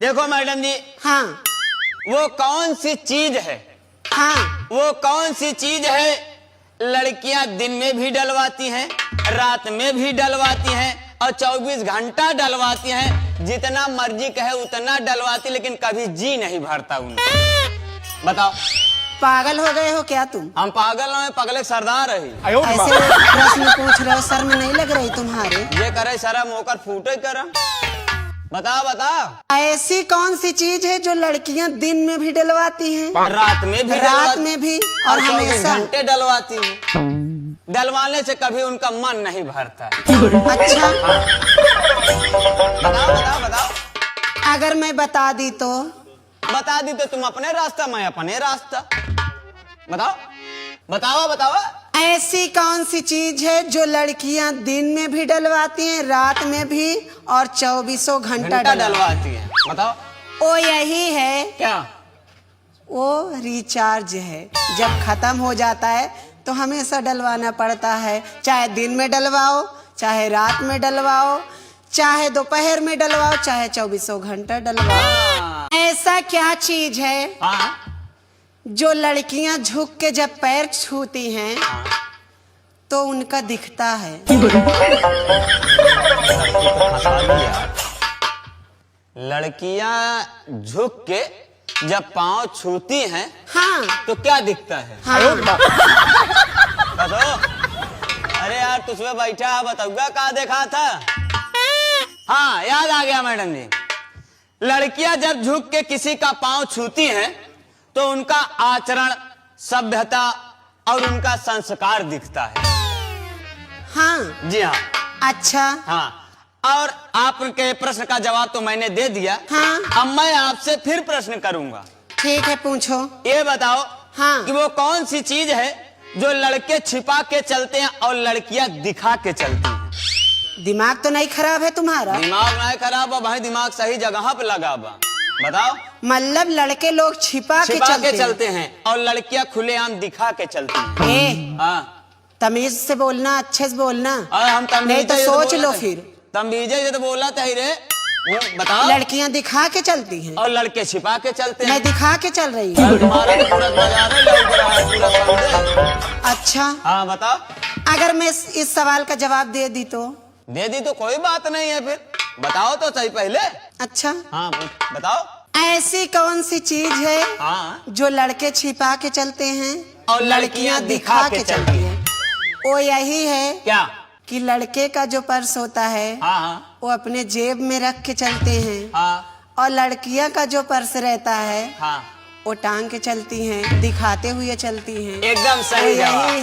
देखो मैडम जी, हाँ वो कौन सी चीज है, हाँ वो कौन सी चीज है लड़कियां दिन में भी डलवाती हैं, रात में भी डलवाती हैं और 24 घंटा डलवाती हैं। जितना मर्जी कहे उतना डलवाती, लेकिन कभी जी नहीं भरता उनका। बताओ। पागल हो गए हो क्या तुम? हम पागल हैं, पगले सरदार है। ऐसे प्रश्न पूछ रहे हो, शर्म नहीं लग रही तुम्हारे? ये करे शर्म होकर फूटे कर। बताओ बताओ। ऐसी कौन सी चीज है जो लड़कियां दिन में भी डलवाती हैं, रात में भी रात में भी और 24 हमेशा? घंटे डलवाती हैं। डलवाने से कभी उनका मन नहीं भरता। अच्छा, बताओ बताओ बताओ। अगर मैं बता दी तो? बता दी तो तुम अपने रास्ता, मैं अपने रास्ता। बताओ बताओ बताओ। ऐसी कौन सी चीज है जो लड़कियां दिन में भी डलवाती हैं, रात में भी और 24 घंटा डलवाती है? बताओ। वो यही है, क्या? वो रिचार्ज है। जब खत्म हो जाता है तो हमेशा डलवाना पड़ता है, चाहे दिन में डलवाओ, चाहे रात में डलवाओ, चाहे दोपहर में डलवाओ, चाहे 24 घंटा डलवाओ। ऐसा क्या चीज है हाँ जो लड़कियां झुक के जब पैर छूती हैं तो उनका दिखता है? लड़कियां झुक के जब पाँव छूती हैं हाँ तो क्या दिखता है? हाँ बताओ। अरे यार तुझमें बैठा बताऊंगा क्या देखा था। हाँ याद आ गया मैडम जी। लड़कियां जब झुक के किसी का पाँव छूती हैं तो उनका आचरण, सभ्यता और उनका संस्कार दिखता है। हाँ जी हाँ। अच्छा हाँ, और आपके प्रश्न का जवाब तो मैंने दे दिया। हाँ। अब मैं आपसे फिर प्रश्न करूंगा। ठीक है, पूछो। ये बताओ हाँ। कि वो कौन सी चीज है जो लड़के छिपा के चलते हैं और लड़कियां दिखा के चलती हैं? दिमाग तो नहीं खराब है तुम्हारा? दिमाग नहीं खराब है भाई, दिमाग सही जगह पे लगा बा। बताओ। मतलब लड़के लोग छिपा के चलते हैं और लड़कियां खुलेआम दिखा के चलती हैं। हाँ, तमीज से बोलना, अच्छे से बोलना। हम नहीं तो सोच लो फिर। तमीजे तो बोला था ही रे। बताओ। लड़कियां दिखा के चलती हैं और लड़के छिपा के चलते हैं। मैं दिखा के चल रही हूँ। तुम्हारा तो पूरा बाजार है, लग रहा है पूरा समझे। अच्छा, हाँ बताओ। अगर मैं इस सवाल का जवाब दे दी तो? दे दी तो कोई बात नहीं है, फिर बताओ तो सही पहले। अच्छा, हाँ बताओ। ऐसी कौन सी चीज है हाँ जो लड़के छिपा के चलते हैं और लड़कियां दिखा के चलती हैं? वो यही है क्या? कि लड़के का जो पर्स होता है हाँ वो अपने जेब में रख के चलते हैं, हाँ और लड़कियां का जो पर्स रहता है हाँ, वो टांग के चलती हैं, दिखाते हुए चलती हैं। एकदम सही यही जवाब। है।